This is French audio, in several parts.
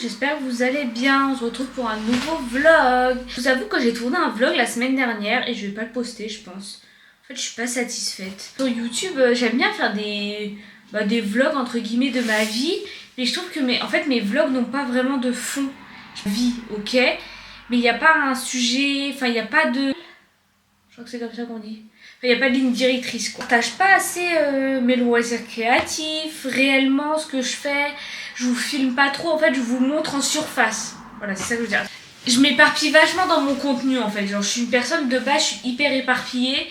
j'espère que vous allez bien. On se retrouve pour un nouveau vlog. Je vous avoue que j'ai tourné un vlog la semaine dernière et je vais pas le poster, je pense. En fait, je suis pas satisfaite. Sur YouTube, j'aime bien faire des vlogs entre guillemets de ma vie, mais je trouve que mes vlogs n'ont pas vraiment de fond. Vie, ok, mais il n'y a pas un sujet, enfin il n'y a pas de... Je crois que c'est comme ça qu'on dit. Il n'y a pas de ligne directrice, quoi. Je partage pas assez mes loisirs créatifs, réellement ce que je fais. Je vous filme pas trop, en fait, je vous montre en surface. Voilà, c'est ça que je veux dire. Je m'éparpille vachement dans mon contenu, en fait. Genre, je suis une personne de base, je suis hyper éparpillée.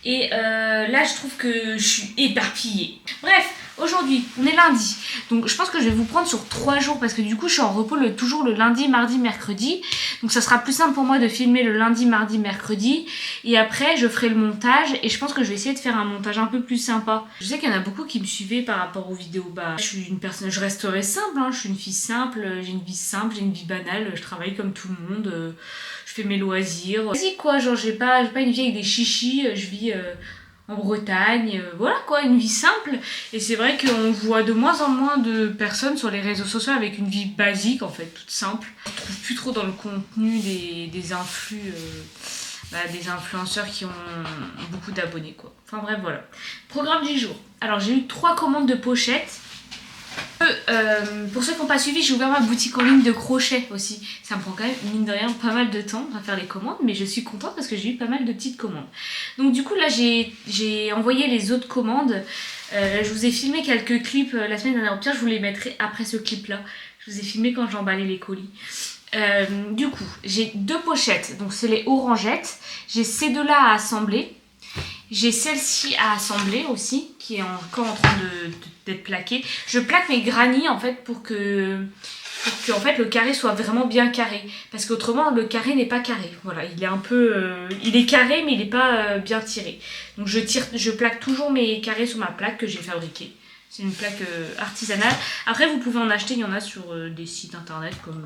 Et là, je trouve que je suis éparpillée. Bref, aujourd'hui, on est lundi. Donc, je pense que je vais vous prendre sur 3 jours parce que du coup, je suis en repos toujours le lundi, mardi, mercredi. Donc, ça sera plus simple pour moi de filmer le lundi, mardi, mercredi. Et après, je ferai le montage et je pense que je vais essayer de faire un montage un peu plus sympa. Je sais qu'il y en a beaucoup qui me suivaient par rapport aux vidéos. Bah, je suis une personne, je resterai simple, hein. Je suis une fille simple, j'ai une vie simple, j'ai une vie banale. Je travaille comme tout le monde. Je fais mes loisirs. Vas-y quoi, genre j'ai pas une vie avec des chichis, je vis en Bretagne, voilà quoi, une vie simple. Et c'est vrai qu'on voit de moins en moins de personnes sur les réseaux sociaux avec une vie basique en fait, toute simple. On ne trouve plus trop dans le contenu des influenceurs qui ont beaucoup d'abonnés quoi. Enfin bref voilà. Programme du jour. Alors j'ai eu 3 commandes de pochettes. Pour ceux qui n'ont pas suivi, j'ai ouvert ma boutique en ligne de crochet aussi. Ça me prend quand même, mine de rien, pas mal de temps à faire les commandes, mais je suis contente parce que j'ai eu pas mal de petites commandes. Donc du coup là j'ai envoyé les autres commandes. Je vous ai filmé quelques clips la semaine dernière. Au pire je vous les mettrai après ce clip là. Je vous ai filmé quand j'emballais les colis. Du coup j'ai 2 pochettes, donc c'est les orangettes. J'ai ces deux-là à assembler. J'ai celle-ci à assembler aussi, qui est encore en train d'être plaquée. Je plaque mes granits en fait pour que en fait, le carré soit vraiment bien carré. Parce qu'autrement, le carré n'est pas carré. Voilà, il est un peu... il est carré, mais il n'est pas bien tiré. Donc je plaque toujours mes carrés sur ma plaque que j'ai fabriquée. C'est une plaque artisanale. Après, vous pouvez en acheter, il y en a sur des sites internet comme...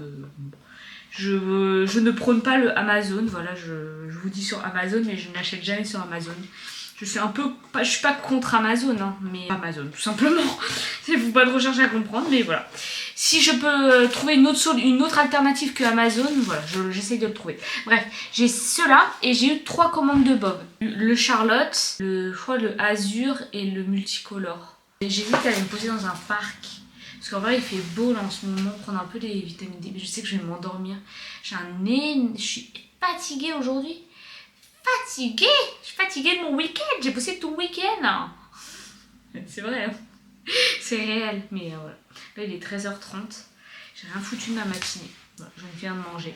Je ne prône pas le Amazon, voilà, je vous dis sur Amazon, mais je n'achète jamais sur Amazon. Je suis pas contre Amazon, hein, mais Amazon, tout simplement. C'est pas de recherche à comprendre, mais voilà. Si je peux trouver une autre alternative que Amazon, voilà, j'essaye de le trouver. Bref, j'ai cela et j'ai eu 3 commandes de Bob. Le Charlotte, je crois le Azur et le Multicolore. J'ai vu qu'elle allait me poser dans un parc. Parce qu'en vrai, il fait beau là en ce moment, prendre un peu des vitamines D. Mais je sais que je vais m'endormir. J'ai un nez, je suis fatiguée aujourd'hui. Fatiguée. Je suis fatiguée de mon week-end. J'ai bossé tout le week-end. C'est vrai, hein. C'est réel. Mais voilà. Là, il est 13h30. J'ai rien foutu de ma matinée. Voilà, je viens de manger.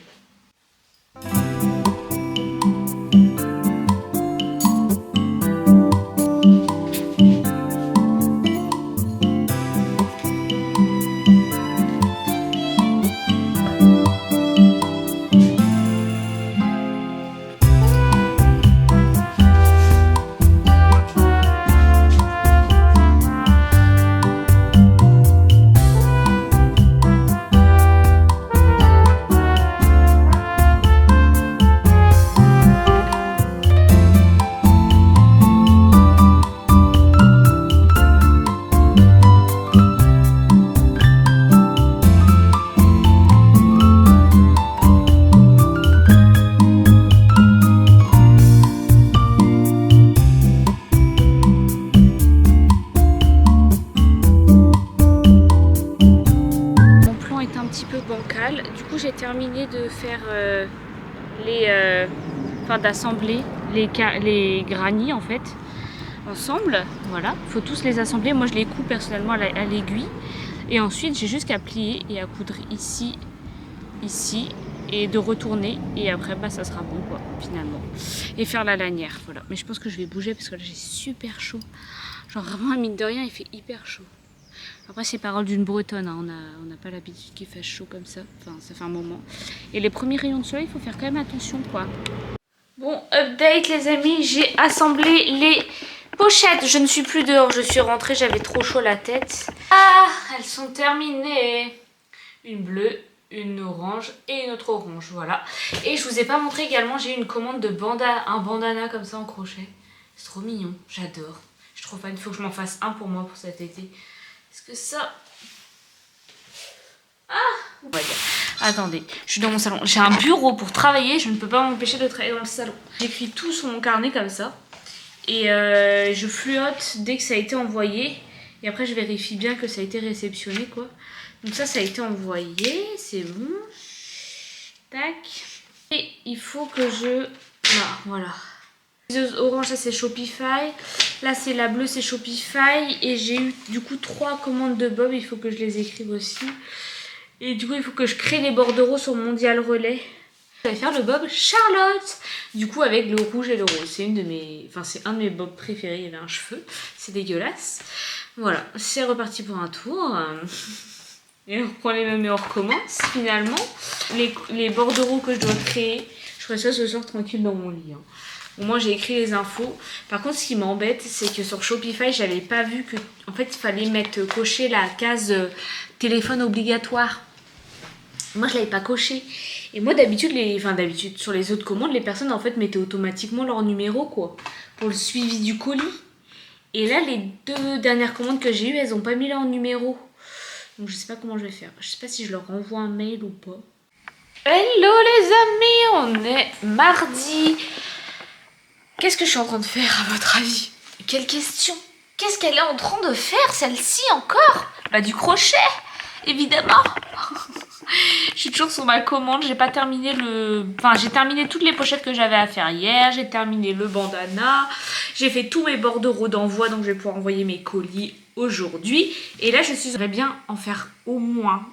Du coup j'ai terminé de faire d'assembler les granits en fait ensemble. Voilà, il faut tous les assembler. Moi je les couds personnellement à l'aiguille et ensuite j'ai juste qu'à plier et à coudre ici et de retourner et après bah ça sera bon quoi finalement et faire la lanière. Voilà, mais je pense que je vais bouger parce que là j'ai super chaud, genre vraiment mine de rien il fait hyper chaud. Après c'est parole d'une bretonne, hein. On n'a pas l'habitude qu'il fasse chaud comme ça, enfin ça fait un moment. Et les premiers rayons de soleil, il faut faire quand même attention quoi. Bon, update les amis, j'ai assemblé les pochettes. Je ne suis plus dehors, je suis rentrée, j'avais trop chaud la tête. Ah, elles sont terminées. Une bleue, une orange et une autre orange, voilà. Et je vous ai pas montré également, j'ai eu une commande de un bandana comme ça en crochet. C'est trop mignon, j'adore. Je trouve pas, il faut que je m'en fasse un pour moi pour cet été. Est-ce que ça... Ah, on va dire. Attendez, je suis dans mon salon. J'ai un bureau pour travailler, je ne peux pas m'empêcher de travailler dans le salon. J'écris tout sur mon carnet comme ça. Et je fluote dès que ça a été envoyé. Et après, je vérifie bien que ça a été réceptionné, quoi. Donc ça a été envoyé, c'est bon. Tac. Et il faut que je... Là, voilà. Les orange, ça c'est Shopify. Là, c'est la bleue, c'est Shopify. Et j'ai eu du coup 3 commandes de Bob. Il faut que je les écrive aussi. Et du coup, il faut que je crée les bordereaux sur Mondial Relais. Je vais faire le Bob Charlotte. Du coup, avec le rouge et le rose. C'est une de mes... Enfin, c'est un de mes Bobs préférés. Il y avait un cheveu. C'est dégueulasse. Voilà, c'est reparti pour un tour. Et on reprend les mêmes et on recommence finalement. Les bordereaux que je dois créer, je ferai ça ce soir tranquille dans mon lit. Hein. Au moins j'ai écrit les infos. Par contre, ce qui m'embête, c'est que sur Shopify, j'avais pas vu que... En fait, il fallait cocher la case téléphone obligatoire. Moi, je l'avais pas coché. Et moi, d'habitude, sur les autres commandes, les personnes en fait mettaient automatiquement leur numéro, quoi. Pour le suivi du colis. Et là, les 2 dernières commandes que j'ai eues, elles ont pas mis leur numéro. Donc je sais pas comment je vais faire. Je sais pas si je leur envoie un mail ou pas. Hello les amis, on est mardi. Qu'est-ce que je suis en train de faire à votre avis? Quelle question? Qu'est-ce qu'elle est en train de faire celle-ci encore? Bah du crochet, évidemment. Je suis toujours sur ma commande, j'ai pas terminé j'ai terminé toutes les pochettes que j'avais à faire hier, j'ai terminé le bandana, j'ai fait tous mes bordereaux d'envoi, donc je vais pouvoir envoyer mes colis aujourd'hui. Et là, j'aimerais bien en faire au moins,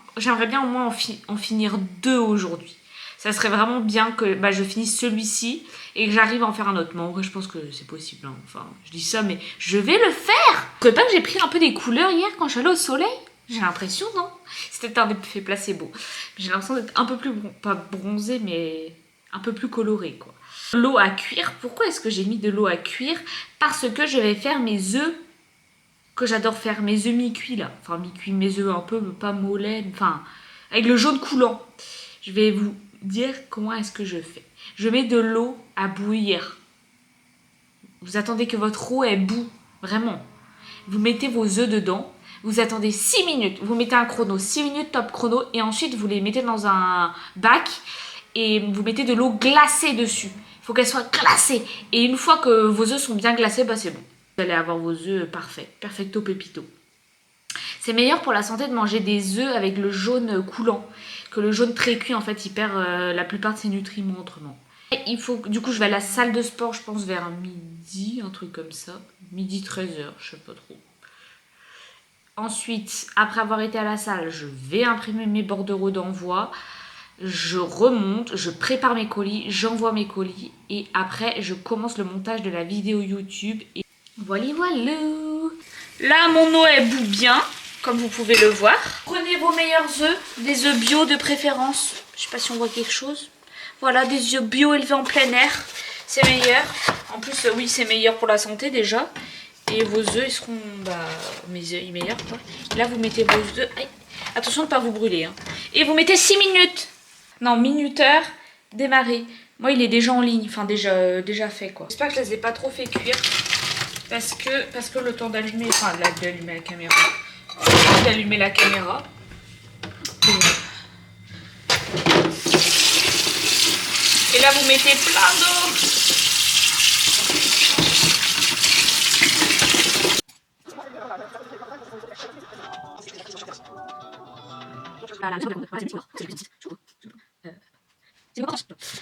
en finir 2 aujourd'hui. Ça serait vraiment bien que je finisse celui-ci et que j'arrive à en faire un autre. Mais en vrai, je pense que c'est possible. Hein. Enfin, je dis ça, mais je vais le faire. Vous savez pas que j'ai pris un peu des couleurs hier quand je suis allée au soleil? J'ai l'impression, non? C'était un effet placebo. J'ai l'impression d'être un peu plus, pas bronzée, mais un peu plus colorée, quoi. L'eau à cuire. Pourquoi est-ce que j'ai mis de l'eau à cuire? Parce que je vais faire mes œufs que j'adore faire, mes œufs mi-cuits, là. Enfin, mi-cuits, mes œufs un peu, pas mollets, enfin, avec le jaune coulant. Je vais vous dire comment est-ce que je fais. Je mets de l'eau à bouillir. Vous attendez que votre eau, elle bout, vraiment. Vous mettez vos œufs dedans. Vous attendez 6 minutes, vous mettez un chrono, 6 minutes top chrono, et ensuite vous les mettez dans un bac et vous mettez de l'eau glacée dessus. Il faut qu'elle soit glacée. Et une fois que vos œufs sont bien glacés, c'est bon. Vous allez avoir vos œufs parfaits, perfecto pepito. C'est meilleur pour la santé de manger des œufs avec le jaune coulant, que le jaune très cuit, en fait, il perd la plupart de ses nutriments autrement. Du coup, je vais à la salle de sport, je pense vers midi, un truc comme ça. Midi 13h, je sais pas trop. Ensuite, après avoir été à la salle, je vais imprimer mes bordereaux d'envoi. Je remonte, je prépare mes colis, j'envoie mes colis. Et après, je commence le montage de la vidéo YouTube. Et voilà. Là, mon eau, elle bout bien, comme vous pouvez le voir. Prenez vos meilleurs œufs, des œufs bio de préférence. Je sais pas si on voit quelque chose. Voilà, des œufs bio élevés en plein air. C'est meilleur. En plus, oui, c'est meilleur pour la santé déjà. Et vos œufs, ils seront, mes œufs, ils meilleurs, quoi. Là, vous mettez vos œufs. Aïe. Attention de ne pas vous brûler. Hein. Et vous mettez 6 minutes. Non, minuteur, démarrer. Moi, il est déjà en ligne. Enfin, déjà fait, quoi. J'espère que je les ai pas trop fait cuire. Parce que le temps d'allumer, d'allumer la caméra. D'allumer la caméra. Et là, vous mettez plein d'eau.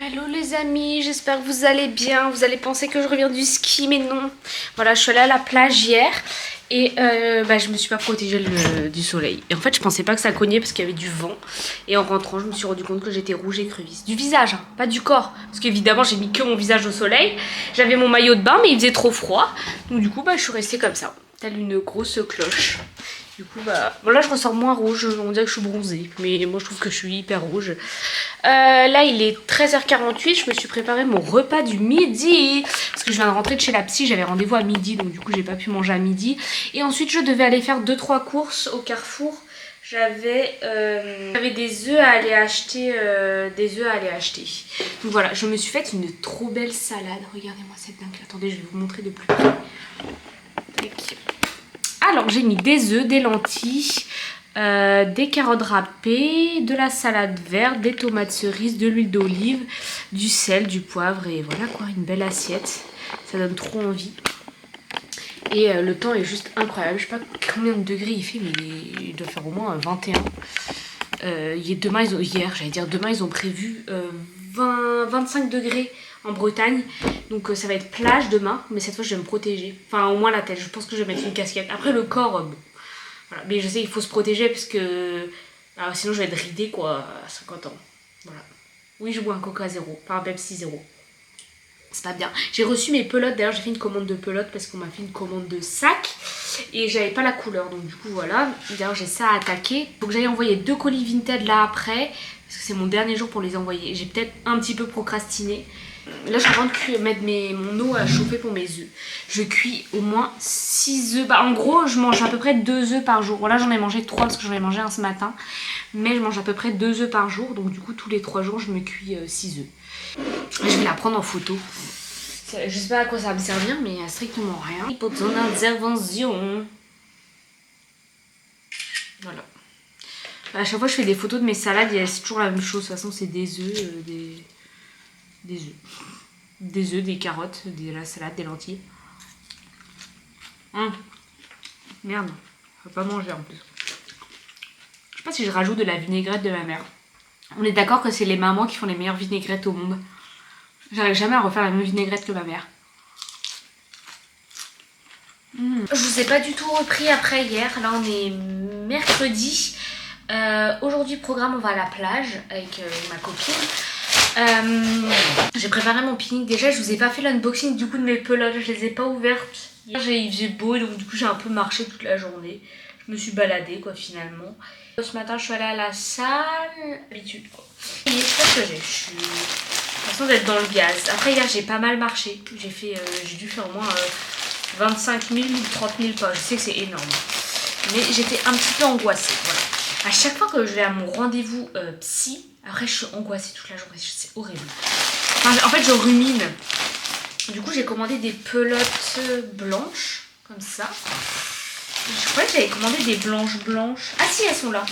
Hello les amis, j'espère que vous allez bien. Vous allez penser que je reviens du ski, mais non. Voilà, je suis allée à la plage hier et je me suis pas protégée du soleil. Et en fait, je pensais pas que ça cognait parce qu'il y avait du vent. Et en rentrant, je me suis rendu compte que j'étais rouge et crevisse. Du visage, hein, pas du corps. Parce qu'évidemment, j'ai mis que mon visage au soleil. J'avais mon maillot de bain, mais il faisait trop froid. Donc du coup, je suis restée comme ça, telle une grosse cloche. Du coup, voilà, je ressors moins rouge. On dirait que je suis bronzée. Mais moi, je trouve que je suis hyper rouge. Là, il est 13h48. Je me suis préparé mon repas du midi. Parce que je viens de rentrer de chez la psy. J'avais rendez-vous à midi. Donc, du coup, j'ai pas pu manger à midi. Et ensuite, je devais aller faire 2-3 courses au Carrefour. J'avais des œufs à aller acheter. Donc, voilà, je me suis fait une trop belle salade. Regardez-moi cette dingue. Attendez, je vais vous montrer de plus près. Alors, j'ai mis des œufs, des lentilles, des carottes râpées, de la salade verte, des tomates cerises, de l'huile d'olive, du sel, du poivre et voilà quoi, une belle assiette. Ça donne trop envie. Et le temps est juste incroyable. Je sais pas combien de degrés il fait, mais il doit faire au moins 21. Demain, ils ont prévu 25 degrés en Bretagne. Donc ça va être plage demain, mais cette fois je vais me protéger. Enfin au moins la tête, je pense que je vais mettre une casquette. Après le corps, bon, voilà. Mais je sais qu'il faut se protéger parce que sinon je vais être ridée quoi à 50 ans. Voilà. Oui, je bois un Coca zéro, pas un Pepsi zéro. C'est pas bien. J'ai reçu mes pelotes, d'ailleurs j'ai fait une commande de pelotes parce qu'on m'a fait une commande de sac et j'avais pas la couleur, donc du coup voilà. D'ailleurs j'ai ça à attaquer. Faut que j'aille envoyer 2 colis Vinted là après parce que c'est mon dernier jour pour les envoyer. J'ai peut-être un petit peu procrastiné. Là je suis en train de mettre mon eau à chauffer pour mes œufs. Je cuis au moins 6 œufs. Bah, en gros je mange à peu près 2 œufs par jour. Voilà, j'en ai mangé 3 parce que j'en ai mangé un ce matin. Mais je mange à peu près 2 œufs par jour. Donc du coup tous les 3 jours je me cuis 6 œufs. Je vais la prendre en photo. Je sais pas à quoi ça va me servir, mais strictement rien. Pour ton intervention. Voilà. À chaque fois je fais des photos de mes salades, c'est toujours la même chose. De toute façon c'est des œufs, des œufs, des carottes, de la salade, des lentilles. Merde, je vais pas manger en plus. Je sais pas si je rajoute de la vinaigrette de ma mère. On est d'accord que c'est les mamans qui font les meilleures vinaigrettes au monde. J'arrive jamais à refaire la même vinaigrette que ma mère. Je vous ai pas du tout repris après hier. Là on est mercredi. Aujourd'hui programme, on va à la plage avec ma copine. J'ai préparé mon pique-nique. Déjà je vous ai pas fait l'unboxing du coup de mes pelotes. Je les ai pas ouvertes. Hier il faisait beau donc du coup j'ai un peu marché toute la journée. Je me suis baladée quoi finalement. Ce matin je suis allée à la salle. D'habitude quoi. Et je sais pas ce que j'ai. Je suis... l'impression d'être dans le gaz. Après hier j'ai pas mal marché. J'ai dû faire au moins 25 000 ou 30 000 pas. Je sais que c'est énorme. Mais j'étais un petit peu angoissée. Voilà. À chaque fois que je vais à mon rendez-vous psy, après je suis angoissée toute la journée. C'est horrible. Enfin, en fait je rumine. Du coup j'ai commandé des pelotes blanches. Comme ça. Je croyais que j'avais commandé des blanches. Ah si, elles sont là.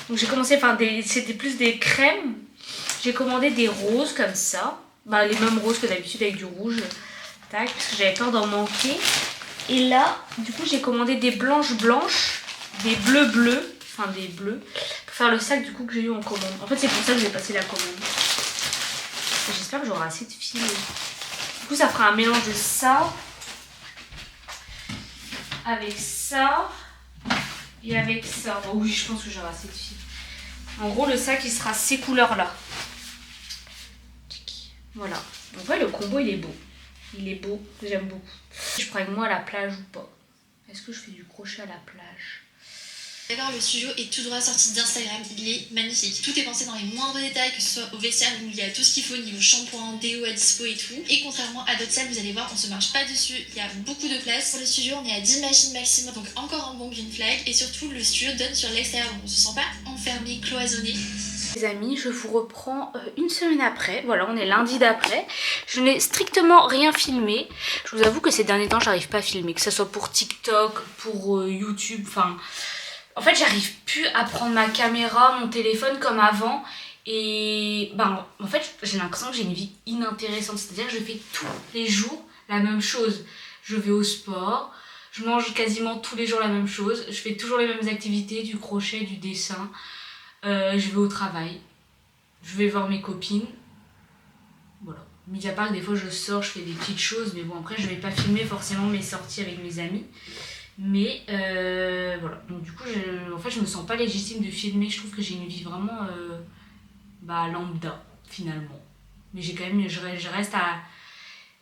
Donc j'ai commencé, c'était plus des crèmes. J'ai commandé des roses comme ça. Bah, les mêmes roses que d'habitude avec du rouge. Tac, parce que j'avais peur d'en manquer. Et là, du coup, j'ai commandé des blanches, des bleus. Enfin, des bleus. Pour faire le sac du coup que j'ai eu en commande. En fait, c'est pour ça que j'ai passé la commande. J'espère que j'aurai assez de fil. Du coup, ça fera un mélange de ça. Avec ça. Et avec ça. Oh, oui, je pense que j'aurai assez de fil. En gros, le sac, il sera ces couleurs-là. Voilà. Donc ouais, le combo, il est beau. Il est beau. J'aime beaucoup. Je prends avec moi à la plage ou pas? Est-ce que je fais du crochet à la plage? D'accord, le studio est tout droit sorti d'Instagram, il est magnifique. Tout est pensé dans les moindres détails, que ce soit au vestiaire où il y a tout ce qu'il faut niveau shampoing, déo à dispo et tout. Et contrairement à d'autres salles, vous allez voir, on se marche pas dessus, il y a beaucoup de place. Pour le studio, on est à 10 machines maximum, donc encore un bon green flag. Et surtout, le studio donne sur l'extérieur, donc on se sent pas enfermé, cloisonné. Les amis, je vous reprends une semaine après. Voilà, on est lundi d'après. Je n'ai strictement rien filmé. Je vous avoue que ces derniers temps, j'arrive pas à filmer. Que ce soit pour TikTok, pour YouTube, enfin... En fait, j'arrive plus à prendre ma caméra, mon téléphone comme avant. Et en fait, j'ai l'impression que j'ai une vie inintéressante. C'est-à-dire que je fais tous les jours la même chose. Je vais au sport, je mange quasiment tous les jours la même chose. Je fais toujours les mêmes activités, du crochet, du dessin. Je vais au travail. Je vais voir mes copines. Voilà. Mis à part que des fois je sors, je fais des petites choses. Mais bon, après, je vais pas filmer forcément mes sorties avec mes amis. Mais voilà, donc du coup en fait je me sens pas légitime de filmer. Je trouve que j'ai une vie vraiment lambda finalement. Mais j'ai quand même, je reste à...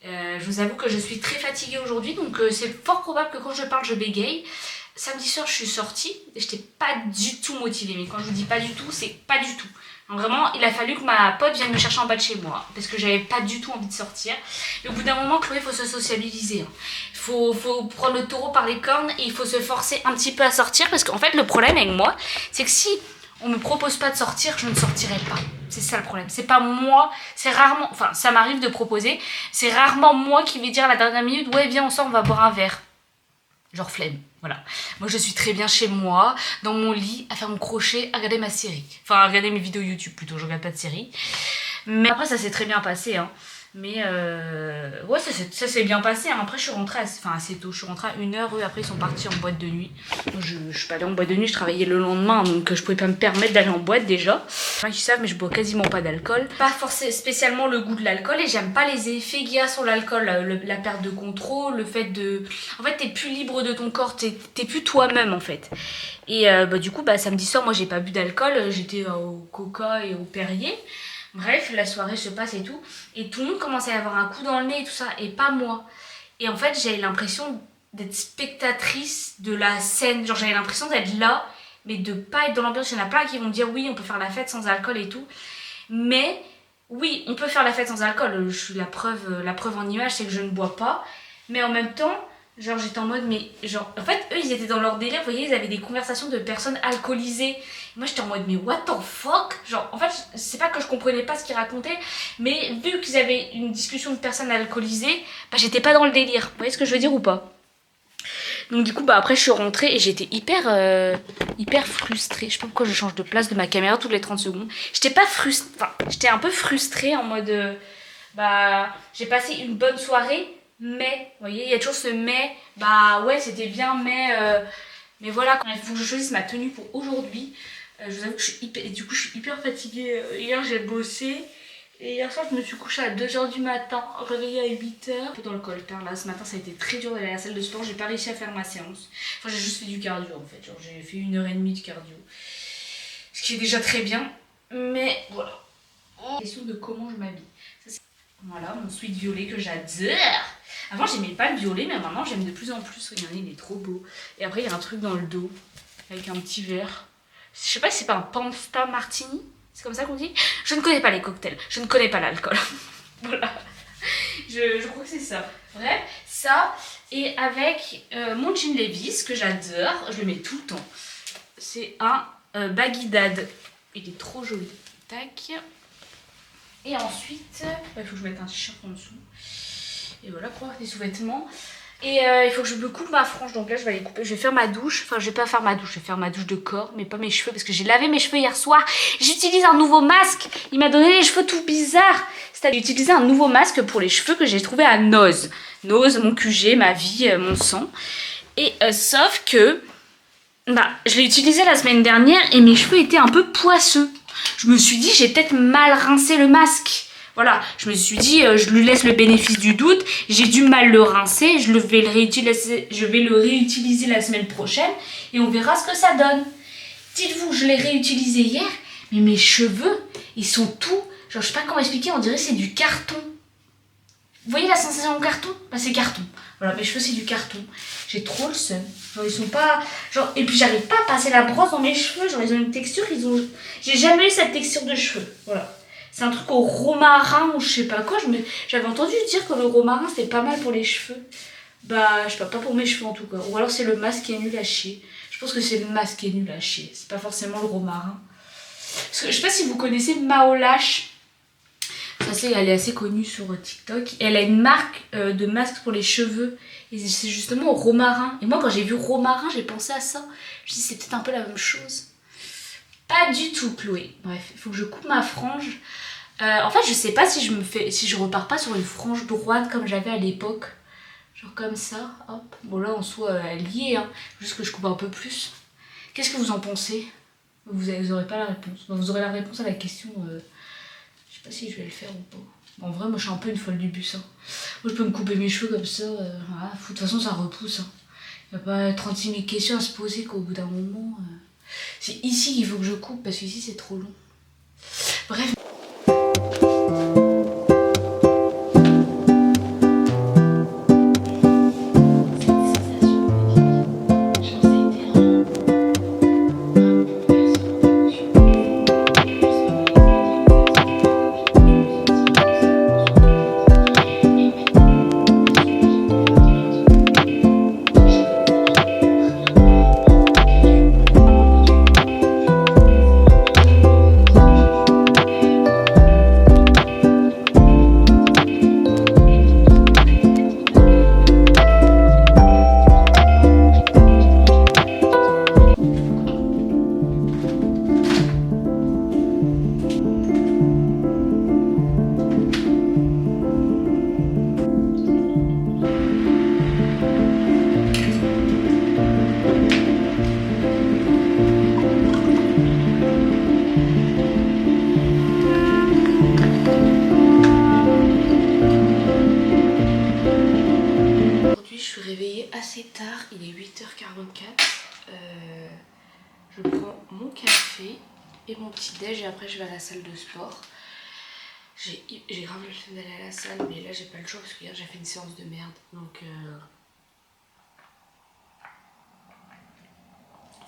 je vous avoue que je suis très fatiguée aujourd'hui. Donc c'est fort probable que quand je parle je bégaye. Samedi soir je suis sortie et j'étais pas du tout motivée. Mais quand je vous dis pas du tout, c'est pas du tout. Donc vraiment, il a fallu que ma pote vienne me chercher en bas de chez moi. Parce que j'avais pas du tout envie de sortir. Et au bout d'un moment, Chloé, il faut se sociabiliser. Il faut prendre le taureau par les cornes et il faut se forcer un petit peu à sortir. Parce qu'en fait, le problème avec moi, c'est que si on me propose pas de sortir, je ne sortirai pas. C'est ça le problème. C'est pas moi, c'est rarement... Enfin, ça m'arrive de proposer. C'est rarement moi qui vais dire à la dernière minute, ouais, viens, on sort, on va boire un verre. Genre flemme, voilà. Moi je suis très bien chez moi, dans mon lit, à faire mon crochet, à regarder ma série. Enfin à regarder mes vidéos YouTube plutôt, je regarde pas de série. Mais après ça s'est très bien passé, hein. Mais ouais, ça s'est bien passé, hein. Après je suis rentrée assez tôt, je suis rentrée à 1h, eux après ils sont partis en boîte de nuit. Donc, je suis pas allée en boîte de nuit, je travaillais le lendemain, donc je pouvais pas me permettre d'aller en boîte déjà. Enfin, ils savent, mais je bois quasiment pas d'alcool. Pas forcément spécialement le goût de l'alcool, et j'aime pas les effets qu'il y a sur l'alcool, la perte de contrôle, le fait de... En fait t'es plus libre de ton corps, t'es plus toi-même en fait. Et du coup, samedi soir, moi j'ai pas bu d'alcool, j'étais au Coca et au Perrier. Bref, la soirée se passe et tout. Et tout le monde commençait à avoir un coup dans le nez et tout ça. Et pas moi. Et en fait, j'avais l'impression d'être spectatrice de la scène. Genre, j'avais l'impression d'être là, mais de pas être dans l'ambiance. Il y en a plein qui vont me dire oui, on peut faire la fête sans alcool et tout. Mais oui, on peut faire la fête sans alcool. Je suis la preuve en image, c'est que je ne bois pas. Mais en même temps, genre, j'étais en mode, mais genre, en fait, eux, ils étaient dans leur délire. Vous voyez, ils avaient des conversations de personnes alcoolisées. Moi j'étais en mode mais what the fuck. Genre en fait c'est pas que je comprenais pas ce qu'ils racontaient, mais vu qu'ils avaient une discussion de personnes alcoolisées, j'étais pas dans le délire. Vous voyez ce que je veux dire ou pas? Donc du coup après je suis rentrée et j'étais hyper frustrée. Je sais pas pourquoi je change de place de ma caméra toutes les 30 secondes. J'étais pas frustrée, enfin j'étais un peu frustrée en mode j'ai passé une bonne soirée, mais vous voyez il y a toujours ce mais, ouais c'était bien mais voilà, il faut que je choisisse ma tenue pour aujourd'hui. Je vous avoue que je suis hyper fatiguée. Hier j'ai bossé et hier soir je me suis couchée à 2h du matin, réveillée à 8h. Un peu dans le coltard là, ce matin ça a été très dur d'aller à la salle de sport, j'ai pas réussi à faire ma séance. Enfin j'ai juste fait du cardio en fait, genre j'ai fait 1h30 de cardio. Ce qui est déjà très bien, mais voilà. Question de comment je m'habille. Voilà mon sweat violet que j'adore. Avant j'aimais pas le violet, mais maintenant j'aime de plus en plus. Regardez, il est trop beau. Et après il y a un truc dans le dos avec un petit verre. Je sais pas si c'est pas un Pasta Martini, c'est comme ça qu'on dit. Je ne connais pas les cocktails, je ne connais pas l'alcool. Voilà, je crois que c'est ça. Bref, ça, et avec mon jean Levi's que j'adore, je le mets tout le temps. C'est un Baggy Dad, il est trop joli. Tac. Et ensuite, il faut que je mette un t-shirt en dessous. Et voilà, pour avoir des sous-vêtements. Et il faut que je me coupe ma frange, donc là je vais aller couper, je vais faire ma douche, enfin je vais pas faire ma douche, je vais faire ma douche de corps, mais pas mes cheveux, parce que j'ai lavé mes cheveux hier soir. J'utilise un nouveau masque, il m'a donné les cheveux tout bizarres. C'est-à-dire utiliser un nouveau masque pour les cheveux que j'ai trouvé à Noz. Noz, mon QG, ma vie, mon sang. Et sauf que, je l'ai utilisé la semaine dernière et mes cheveux étaient un peu poisseux. Je me suis dit, j'ai peut-être mal rincé le masque. Voilà, je me suis dit, je lui laisse le bénéfice du doute. J'ai du mal le rincer, je vais le réutiliser la semaine prochaine et on verra ce que ça donne. Dites-vous, je l'ai réutilisé hier, mais mes cheveux, ils sont tout... Genre, je sais pas comment expliquer, on dirait que c'est du carton. Vous voyez la sensation de carton? C'est carton. Voilà, mes cheveux, c'est du carton. J'ai trop le seum. Genre, ils sont pas... Genre, et puis, j'arrive pas à passer la brosse dans mes cheveux. Genre, ils ont une texture, J'ai jamais eu cette texture de cheveux. Voilà. C'est un truc au romarin ou je sais pas quoi. J'avais entendu dire que le romarin c'était pas mal pour les cheveux. Je sais pas pour mes cheveux en tout cas. Ou alors c'est le masque qui est nul à chier. Je pense que c'est le masque qui est nul à chier. C'est pas forcément le romarin. Parce que je sais pas si vous connaissez Maolash. Elle est assez connue sur TikTok. Elle a une marque de masque pour les cheveux. Et c'est justement au romarin. Et moi quand j'ai vu romarin, j'ai pensé à ça. Je me suis dit c'est peut-être un peu la même chose. Pas du tout, Chloé. Bref, il faut que je coupe ma frange. En fait, je sais pas si je repars pas sur une frange droite comme j'avais à l'époque. Genre comme ça, hop. Bon là, en soi, elle y est, hein. Juste que je coupe un peu plus. Qu'est-ce que vous en pensez? Vous aurez pas la réponse. Vous aurez la réponse à la question. Je sais pas si je vais le faire ou pas. En vrai, moi, je suis un peu une folle du bus. Hein. Moi, je peux me couper mes cheveux comme ça. Voilà. De toute façon, ça repousse. Hein. Il n'y a pas 36 000 questions à se poser qu'au bout d'un moment... C'est ici qu'il faut que je coupe parce qu'ici c'est trop long. Bref. assez tard, il est 8h44. Je prends mon café et mon petit déj et après je vais à la salle de sport. J'ai grave le flemme d'aller à la salle, mais là j'ai pas le choix parce que hier j'ai fait une séance de merde. Donc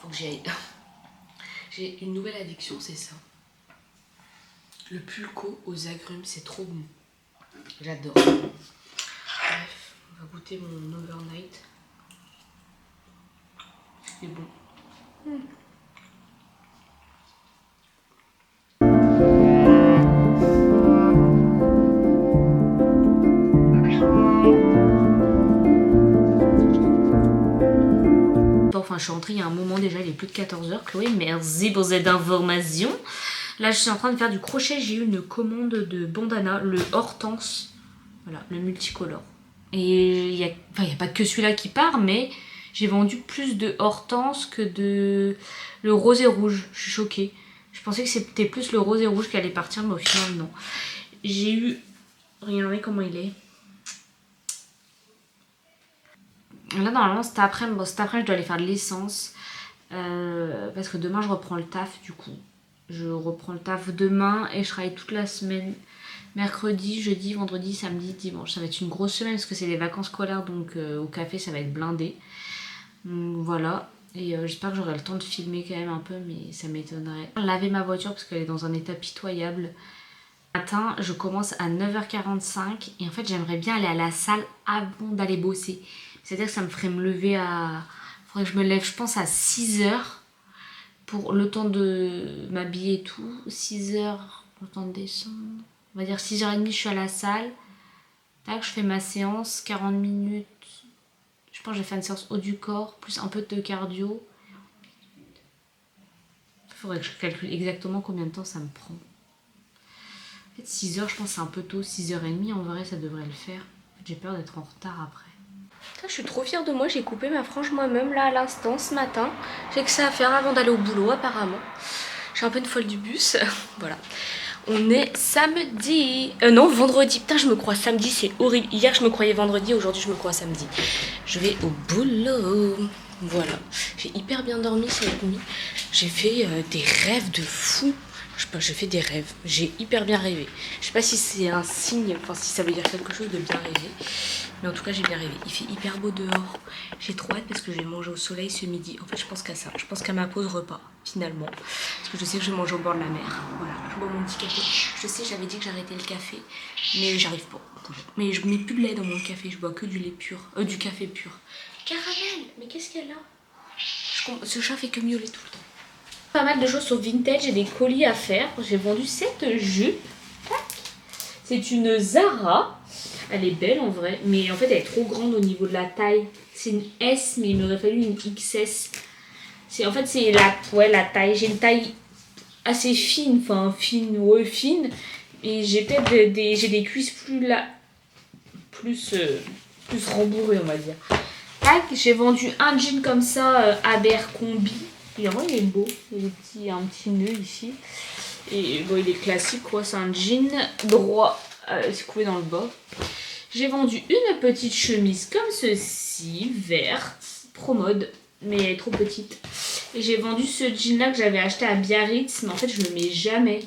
faut que j'y aille. J'ai une nouvelle addiction, c'est ça. Le pulco aux agrumes, c'est trop bon. J'adore. Bref, on va goûter mon overnight. C'est bon. Enfin, je suis rentrée il y a un moment déjà, il est plus de 14h. Chloé, merci pour cette information. Là, je suis en train de faire du crochet. J'ai eu une commande de bandana, le Hortense. Voilà, le multicolore. Et il n'y a pas que celui-là qui part, mais j'ai vendu plus de Hortense que de le rose et rouge. Je suis choquée. Je pensais que c'était plus le rose et rouge qui allait partir, mais au final, non. J'ai eu... Regardez comment il est. Là, normalement, cet après-midi, je dois aller faire de l'essence. Parce que demain, je reprends le taf, du coup. Je reprends le taf demain et je travaille toute la semaine. Mercredi, jeudi, vendredi, samedi, dimanche. Ça va être une grosse semaine parce que c'est les vacances scolaires, donc au café, ça va être blindé. Donc, voilà. Et j'espère que j'aurai le temps de filmer quand même un peu, mais ça m'étonnerait. Laver ma voiture parce qu'elle est dans un état pitoyable. Matin, je commence à 9h45 et en fait, j'aimerais bien aller à la salle avant d'aller bosser. C'est-à-dire que ça me ferait me lever à... Faudrait que je me lève, je pense, à 6h pour le temps de m'habiller et tout. 6h, le temps de descendre. On va dire 6h30, je suis à la salle. Tac, je fais ma séance, 40 minutes. Je pense que je vais faire une séance haut du corps, plus un peu de cardio. Il faudrait que je calcule exactement combien de temps ça me prend. En fait, 6h, je pense que c'est un peu tôt. 6h30, en vrai, ça devrait le faire. En fait, j'ai peur d'être en retard après. Je suis trop fière de moi, j'ai coupé ma frange moi-même là à l'instant ce matin. J'ai que ça à faire avant d'aller au boulot apparemment. Je suis un peu une folle du bus. Voilà. On est samedi. Non, vendredi. Putain, je me crois samedi, c'est horrible. Hier, je me croyais vendredi, aujourd'hui, je me crois samedi. Je vais au boulot. Voilà. J'ai hyper bien dormi cette nuit. J'ai fait des rêves de fou. Je sais pas, j'ai fait des rêves. J'ai hyper bien rêvé. Je sais pas si c'est un signe, enfin si ça veut dire quelque chose de bien rêver. Mais en tout cas, j'ai bien rêvé. Il fait hyper beau dehors. J'ai trop hâte parce que je vais manger au soleil ce midi. En fait, je pense qu'à ça. Je pense qu'à ma pause repas, finalement. Parce que je sais que je vais manger au bord de la mer. Voilà, je bois mon petit café. Je sais, j'avais dit que j'arrêtais le café. Mais j'arrive pas. Mais je mets plus de lait dans mon café. Je bois que du lait pur. Du café pur. Caramel, mais qu'est-ce qu'elle a? Ce chat fait que miauler tout le temps. Pas mal de choses sur Vinted, j'ai des colis à faire. J'ai vendu cette jupe. C'est une Zara. Elle est belle en vrai, mais en fait elle est trop grande au niveau de la taille. C'est une S, mais il m'aurait fallu une XS. En fait c'est la taille. J'ai une taille assez fine, enfin fine. Et j'ai peut-être des cuisses plus rembourrées on va dire. Tac, j'ai vendu un jean comme ça, Abercrombie. Il est beau, il y a un petit nœud ici. Et bon, il est classique quoi, c'est un jean droit, c'est coupé dans le bas. J'ai vendu une petite chemise comme ceci, verte, pro mode, mais elle est trop petite. Et j'ai vendu ce jean là que j'avais acheté à Biarritz, mais en fait je le mets jamais.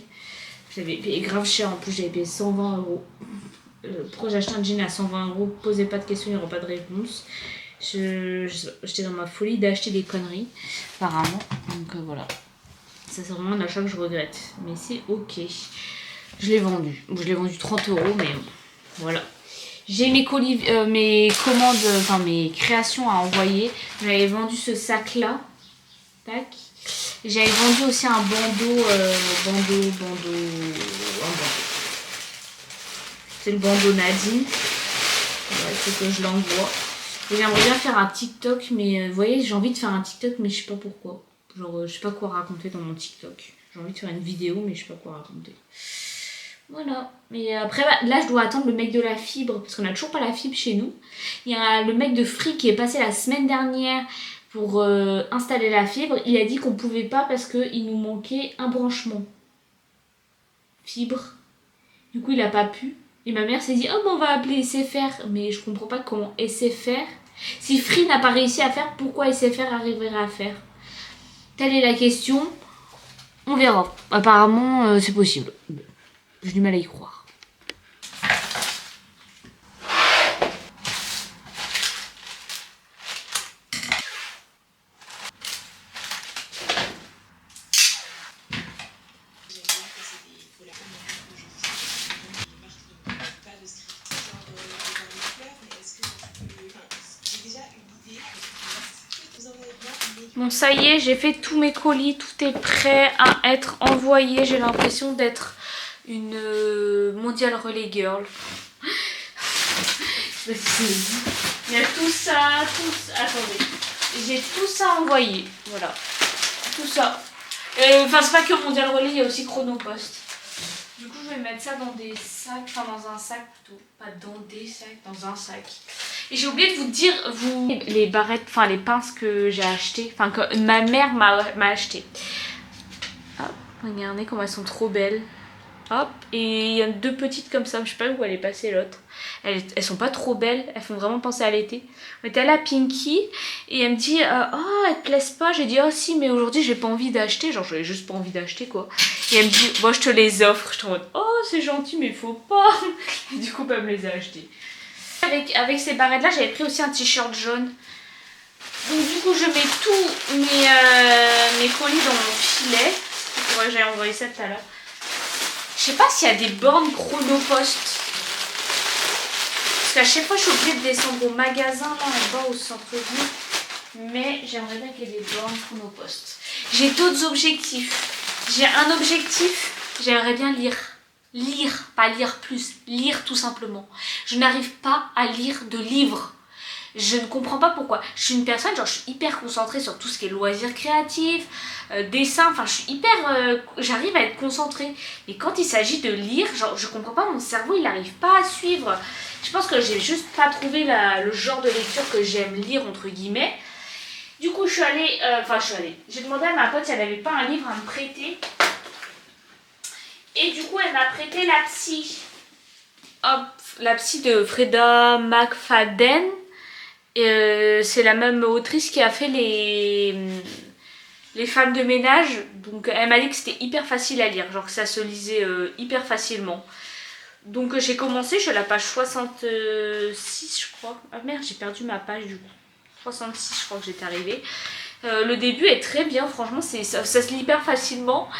J'avais payé grave cher, en plus j'avais payé 120 €. Pourquoi j'ai acheté un jean à 120 €? Posez pas de questions, il n'y aura pas de réponse. J'étais dans ma folie d'acheter des conneries, apparemment. Donc voilà. Ça, c'est vraiment un achat que je regrette. Mais c'est ok. Je l'ai vendu. Je l'ai vendu 30 €, mais voilà. J'ai mes colis, mes commandes, enfin mes créations à envoyer. J'avais vendu ce sac-là. Tac. J'avais vendu aussi un bandeau. C'est le bandeau Nadine. Il faut que je l'envoie. J'aimerais bien faire un TikTok, mais vous voyez, j'ai envie de faire un TikTok, mais je sais pas pourquoi. Genre, je sais pas quoi raconter dans mon TikTok. J'ai envie de faire une vidéo, mais je sais pas quoi raconter. Voilà. Mais après, là, je dois attendre le mec de la fibre, parce qu'on a toujours pas la fibre chez nous. Il y a le mec de Free qui est passé la semaine dernière pour installer la fibre. Il a dit qu'on pouvait pas parce qu'il nous manquait un branchement. Fibre. Du coup, il a pas pu. Et ma mère s'est dit, oh, ben, on va appeler SFR. Mais je comprends pas comment SFR Si Free n'a pas réussi à faire, pourquoi SFR arriverait à faire? Telle est la question. On verra. Apparemment, c'est possible. J'ai du mal à y croire. Bon, ça y est, j'ai fait tous mes colis, tout est prêt à être envoyé. J'ai l'impression d'être une mondial relay girl. Il y a tout ça, attendez. J'ai tout ça envoyé, voilà. Tout ça. Enfin, c'est pas que mondial relay, il y a aussi Chronopost. Du coup, je vais mettre ça dans des sacs, enfin dans un sac plutôt. Pas dans des sacs, dans un sac. Et j'ai oublié de vous dire, les barrettes, enfin les pinces que j'ai achetées, enfin que ma mère m'a acheté. Hop, regardez comment elles sont trop belles. Hop, et il y a 2 petites comme ça, je sais pas où elle est passée l'autre. Elles sont pas trop belles, elles font vraiment penser à l'été. On était à la Pinky et elle me dit oh elles te plaisent pas. J'ai dit oh si, mais aujourd'hui j'ai pas envie d'acheter, genre j'avais juste pas envie d'acheter quoi. Et elle me dit moi je te les offre. Je te dis oh c'est gentil mais faut pas. Et du coup elle me les a achetées. Avec ces barrettes là j'avais pris aussi un t-shirt jaune. Donc du coup je mets tous mes colis dans mon filet. Il faudrait que j'aille envoyer ça tout à l'heure. Je sais pas s'il y a des bornes Chronopost. Parce qu'à chaque fois je suis obligée de descendre au magasin là en bas au centre-ville. Mais j'aimerais bien qu'il y ait des bornes Chronopost. J'ai d'autres objectifs. J'ai un objectif, j'aimerais bien lire. Lire, pas lire plus, lire tout simplement. Je n'arrive pas à lire de livres. Je ne comprends pas pourquoi. Je suis une personne, genre je suis hyper concentrée sur tout ce qui est loisirs créatifs, dessin, enfin je suis hyper... j'arrive à être concentrée. Et quand il s'agit de lire, genre je comprends pas, mon cerveau il n'arrive pas à suivre. Je pense que j'ai juste pas trouvé le genre de lecture que j'aime lire entre guillemets. Du coup je suis allée, j'ai demandé à ma pote si elle n'avait pas un livre à me prêter. Et du coup elle m'a prêté La Psy. Hop, La Psy de Freda McFadden. C'est la même autrice qui a fait les femmes de ménage. Donc elle m'a dit que c'était hyper facile à lire, genre que ça se lisait hyper facilement. Donc j'ai commencé, je suis à la page 66 je crois. Ah merde, j'ai perdu ma page du coup. 66 je crois que j'étais arrivée. Le début est très bien, franchement ça se lit hyper facilement.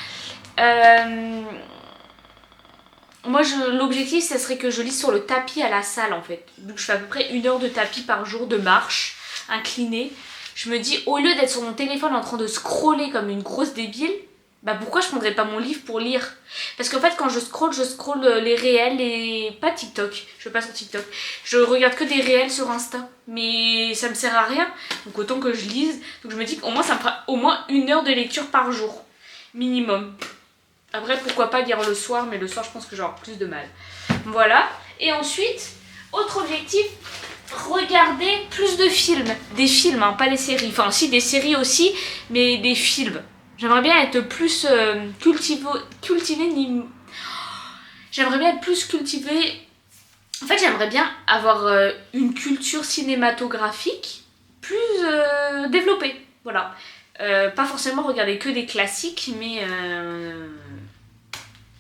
Moi l'objectif ça serait que je lise sur le tapis à la salle en fait. Donc je fais à peu près 1 heure de tapis par jour de marche inclinée. Je me dis au lieu d'être sur mon téléphone en train de scroller comme une grosse débile, bah pourquoi je prendrais pas mon livre pour lire? Parce qu'en fait quand je scrolle les réels et pas TikTok, je vais pas sur TikTok. Je regarde que des réels sur Insta, mais ça me sert à rien. Donc autant que je lise. Donc je me dis qu'au moins ça me fera au moins 1 heure de lecture par jour minimum. Après pourquoi pas lire le soir, mais le soir je pense que j'aurai plus de mal. Voilà. Et ensuite, autre objectif, regarder plus de films. Des films, hein, pas des séries. Enfin si des séries aussi, mais des films. J'aimerais bien être plus J'aimerais bien être plus cultivée. En fait j'aimerais bien avoir une culture cinématographique plus développée. Voilà. Pas forcément regarder que des classiques, mais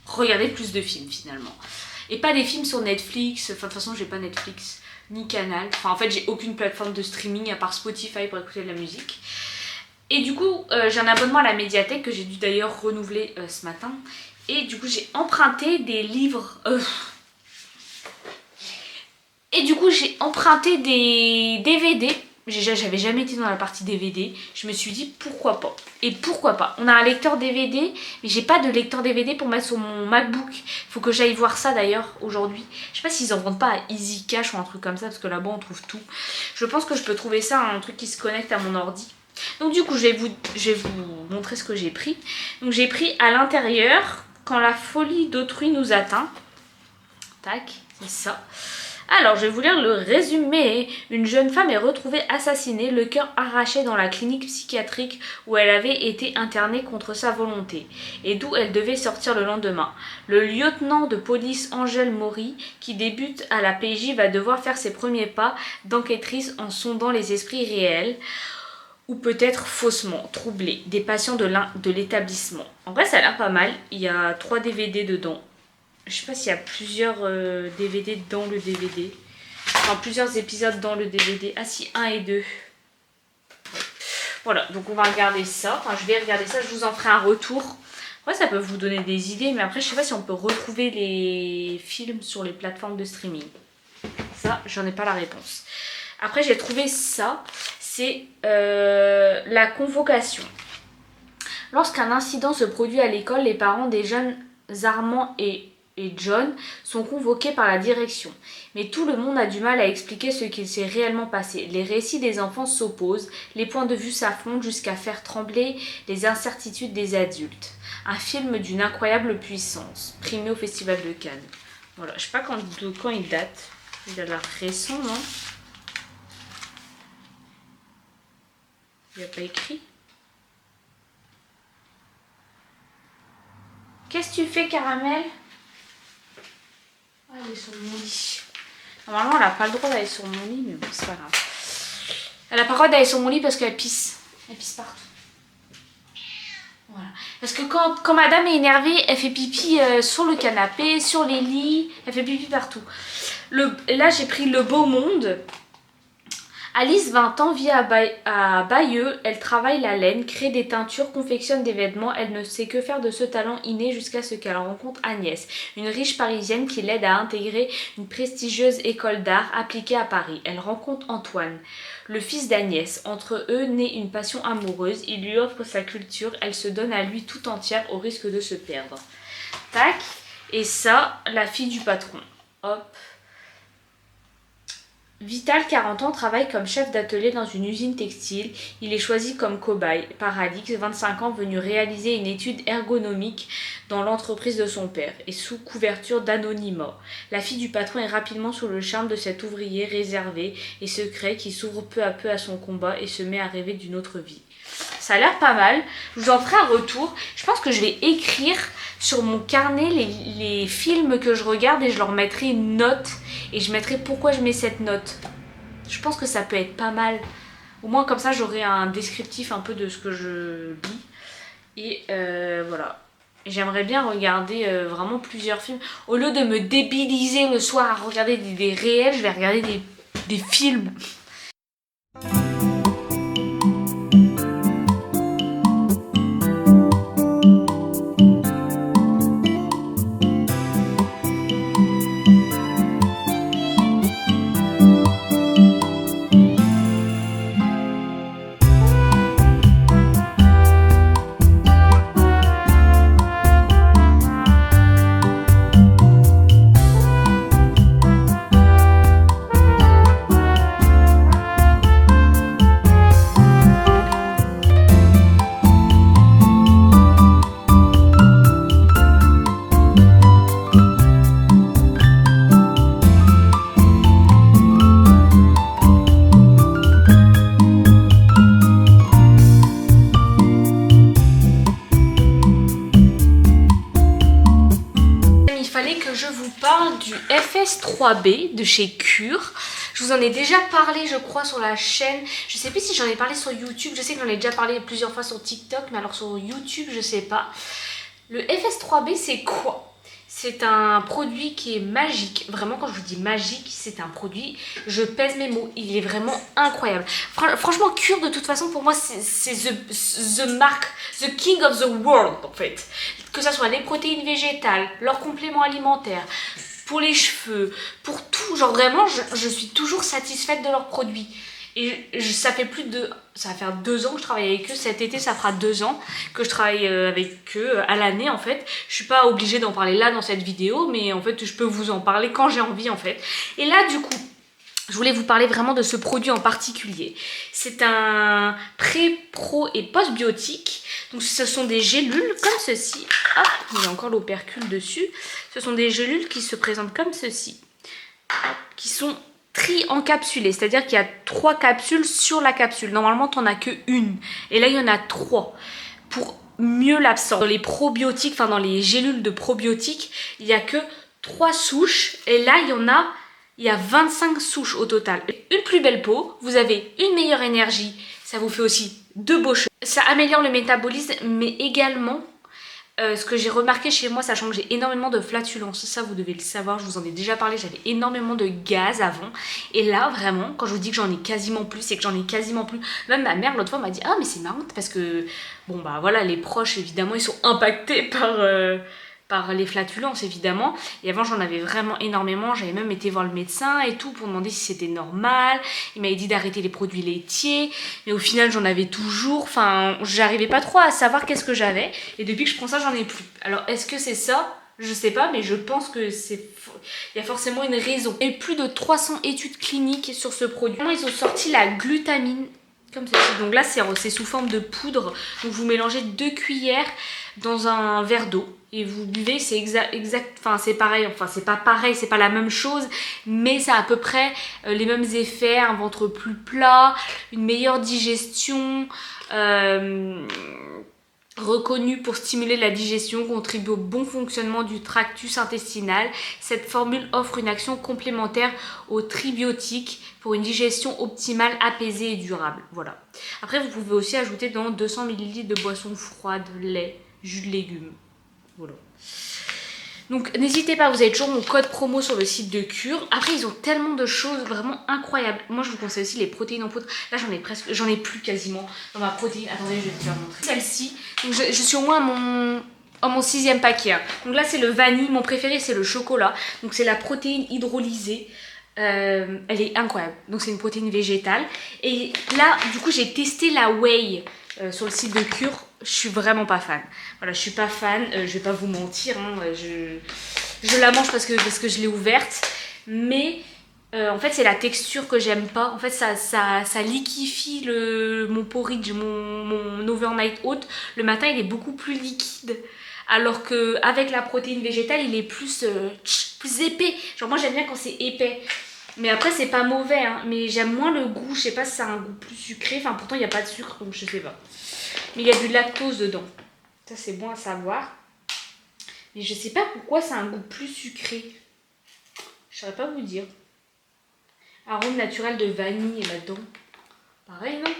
regarder plus de films finalement. Et pas des films sur Netflix, enfin de toute façon j'ai pas Netflix, ni Canal. Enfin en fait j'ai aucune plateforme de streaming à part Spotify pour écouter de la musique. Et du coup j'ai un abonnement à la médiathèque que j'ai dû d'ailleurs renouveler ce matin. Et du coup j'ai emprunté des livres... Et du coup j'ai emprunté des DVD. J'avais jamais été dans la partie DVD. Je me suis dit pourquoi pas. Et pourquoi pas. On a un lecteur DVD, mais j'ai pas de lecteur DVD pour mettre sur mon MacBook. Faut que j'aille voir ça d'ailleurs aujourd'hui. Je sais pas s'ils en vendent pas à Easy Cash ou un truc comme ça, parce que là-bas on trouve tout. Je pense que je peux trouver ça, un truc qui se connecte à mon ordi. Donc du coup je vais vous montrer ce que j'ai pris. Donc j'ai pris à l'intérieur Quand la folie d'autrui nous atteint. Tac, c'est ça. Alors, je vais vous lire le résumé. Une jeune femme est retrouvée assassinée, le cœur arraché dans la clinique psychiatrique où elle avait été internée contre sa volonté et d'où elle devait sortir le lendemain. Le lieutenant de police Angèle Maury, qui débute à la PJ, va devoir faire ses premiers pas d'enquêtrice en sondant les esprits réels ou peut-être faussement troublés des patients de l'établissement. En vrai, ça a l'air pas mal. Il y a 3 DVD dedans. Je sais pas s'il y a plusieurs DVD dans le DVD. Enfin, plusieurs épisodes dans le DVD. Ah si, 1 et 2. Voilà, donc on va regarder ça. Enfin, je vais regarder ça, je vous en ferai un retour. Ouais, ça peut vous donner des idées, mais après, je sais pas si on peut retrouver les films sur les plateformes de streaming. Ça, j'en ai pas la réponse. Après, j'ai trouvé ça. C'est la convocation. Lorsqu'un incident se produit à l'école, les parents des jeunes Armand et John sont convoqués par la direction. Mais tout le monde a du mal à expliquer ce qu'il s'est réellement passé. Les récits des enfants s'opposent, les points de vue s'affrontent jusqu'à faire trembler les incertitudes des adultes. Un film d'une incroyable puissance, primé au Festival de Cannes. Voilà, je sais pas quand il date. Il a l'air récent, non? Il n'y a pas écrit. Qu'est-ce que tu fais, Caramel? Ah, elle est sur mon lit. Normalement, elle n'a pas le droit d'aller sur mon lit, mais bon, c'est pas grave. Elle n'a pas le droit d'aller sur mon lit parce qu'elle pisse. Elle pisse partout. Voilà. Parce que quand madame est énervée, elle fait pipi sur le canapé, sur les lits, elle fait pipi partout. Là, j'ai pris Le Beau Monde. Alice, 20 ans, vit à Bayeux, elle travaille la laine, crée des teintures, confectionne des vêtements, elle ne sait que faire de ce talent inné jusqu'à ce qu'elle rencontre Agnès, une riche parisienne qui l'aide à intégrer une prestigieuse école d'art appliquée à Paris. Elle rencontre Antoine, le fils d'Agnès. Entre eux naît une passion amoureuse, il lui offre sa culture, elle se donne à lui tout entière au risque de se perdre. Tac, et ça, la fille du patron. Hop. Vital, 40 ans, travaille comme chef d'atelier dans une usine textile. Il est choisi comme cobaye par Alix, 25 ans, venu réaliser une étude ergonomique dans l'entreprise de son père et sous couverture d'anonymat. La fille du patron est rapidement sous le charme de cet ouvrier réservé et secret qui s'ouvre peu à peu à son combat et se met à rêver d'une autre vie. Ça a l'air pas mal. Je vous en ferai un retour. Je pense que je vais écrire sur mon carnet les films que je regarde et je leur mettrai une note. Et je mettrai pourquoi je mets cette note. Je pense que ça peut être pas mal. Au moins comme ça j'aurai un descriptif un peu de ce que je lis. Et voilà. J'aimerais bien regarder vraiment plusieurs films. Au lieu de me débiliser le soir à regarder des réels, je vais regarder des films. Du FS3B de chez Cure. Je vous en ai déjà parlé je crois sur la chaîne. Je sais plus si j'en ai parlé sur YouTube. Je sais que j'en ai déjà parlé plusieurs fois sur TikTok, mais alors sur YouTube je sais pas. Le FS3B c'est quoi? C'est un produit qui est magique. Vraiment quand je vous dis magique, c'est un produit, je pèse mes mots. Il est vraiment incroyable. Franchement Cure de toute façon pour moi c'est the marque, the king of the world en fait. Que ça soit les protéines végétales, leurs compléments alimentaires, pour les cheveux, pour tout, genre vraiment je suis toujours satisfaite de leurs produits. Et ça va faire 2 ans que je travaille avec eux. Cet été ça fera 2 ans que je travaille avec eux à l'année en fait. Je suis pas obligée d'en parler là dans cette vidéo, mais en fait je peux vous en parler quand j'ai envie en fait. Et là du coup je voulais vous parler vraiment de ce produit en particulier. C'est un pré-pro et post-biotique. Donc ce sont des gélules comme ceci. Hop, il y a encore l'opercule dessus. Ce sont des gélules qui se présentent comme ceci. Hop, qui sont tri-encapsulés, c'est-à-dire qu'il y a 3 capsules sur la capsule. Normalement, t'en as que une. Et là, il y en a 3 pour mieux l'absorber. Dans les probiotiques, enfin dans les gélules de probiotiques, il n'y a que 3 souches. Et là, il y a 25 souches au total. Une plus belle peau, vous avez une meilleure énergie, ça vous fait aussi de beaux cheveux. Ça améliore le métabolisme, mais également, ce que j'ai remarqué chez moi, sachant que j'ai énormément de flatulence, ça vous devez le savoir, je vous en ai déjà parlé, j'avais énormément de gaz avant. Et là, vraiment, quand je vous dis que j'en ai quasiment plus, c'est que j'en ai quasiment plus. Même ma mère, l'autre fois, m'a dit « Ah, mais c'est marrant, parce que, bon, bah voilà, les proches, évidemment, ils sont impactés par les flatulences évidemment, et avant j'en avais vraiment énormément, j'avais même été voir le médecin et tout pour demander si c'était normal, il m'avait dit d'arrêter les produits laitiers, mais au final j'en avais toujours, enfin j'arrivais pas trop à savoir qu'est-ce que j'avais, et depuis que je prends ça j'en ai plus. Alors est-ce que c'est ça? Je sais pas, mais je pense que il y a forcément une raison. Il y a eu plus de 300 études cliniques sur ce produit. Ils ont sorti la glutamine, comme ceci. Donc là c'est sous forme de poudre, donc vous mélangez 2 cuillères dans un verre d'eau et vous buvez, c'est exact, enfin c'est pareil, enfin c'est pas pareil, c'est pas la même chose, mais ça a à peu près les mêmes effets, un ventre plus plat, une meilleure digestion, reconnu pour stimuler la digestion, contribue au bon fonctionnement du tractus intestinal. Cette formule offre une action complémentaire aux tribiotiques pour une digestion optimale, apaisée et durable. Voilà. Après, vous pouvez aussi ajouter dans 200 ml de boissons froides, lait, jus de légumes. Voilà. Donc n'hésitez pas, vous avez toujours mon code promo sur le site de Cure. Après ils ont tellement de choses vraiment incroyables. Moi je vous conseille aussi les protéines en poudre. Là j'en ai plus quasiment dans ma protéine. Attendez, je vais vous faire montrer. Celle-ci, donc je suis au moins à mon 6e paquet. Hein. Donc là c'est le vanille, mon préféré c'est le chocolat. Donc c'est la protéine hydrolysée. Elle est incroyable. Donc c'est une protéine végétale. Et là du coup j'ai testé la whey sur le site de Cure. Je suis vraiment pas fan. Voilà, je suis pas fan, je vais pas vous mentir, hein, je la mange parce que je l'ai ouverte, mais en fait c'est la texture que j'aime pas. En fait ça liquéfie mon porridge, mon overnight oat. Le matin il est beaucoup plus liquide, alors qu'avec la protéine végétale il est plus épais. Genre moi j'aime bien quand c'est épais. Mais après c'est pas mauvais, hein, mais j'aime moins le goût, je sais pas si ça a un goût plus sucré, enfin pourtant il n'y a pas de sucre donc je sais pas. Mais il y a du lactose dedans, ça c'est bon à savoir. Mais je sais pas pourquoi ça a un goût plus sucré, je saurais pas vous dire. Arôme naturel de vanille là-dedans, pareil non?